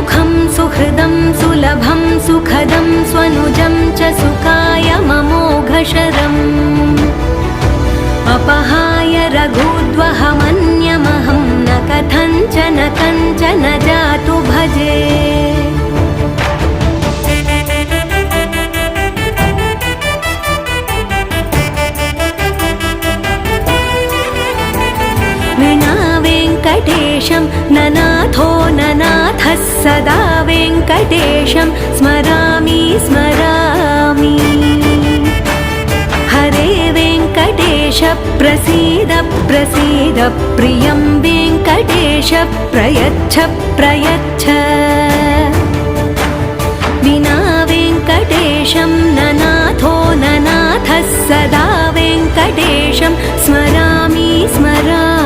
सुखं सुहृदं सुलभं सुखदं स्वनुजं च सुखाय ममोघशरम् अपहाय रघुद्वहमन्यमहं न कथञ्चन कञ्चन जातु भजे विना वेङ्कटेशं ननाथो ननाथः सदा वेङ्कटेशं स्मरामि स्मरामि हरे वेङ्कटेश प्रसीद प्रसीद प्रियं वेङ्कटेश प्रयच्छ प्रयच्छ विना वेङ्कटेशं ननाथो ननाथः सदा वेङ्कटेशं स्मरामि स्मरामि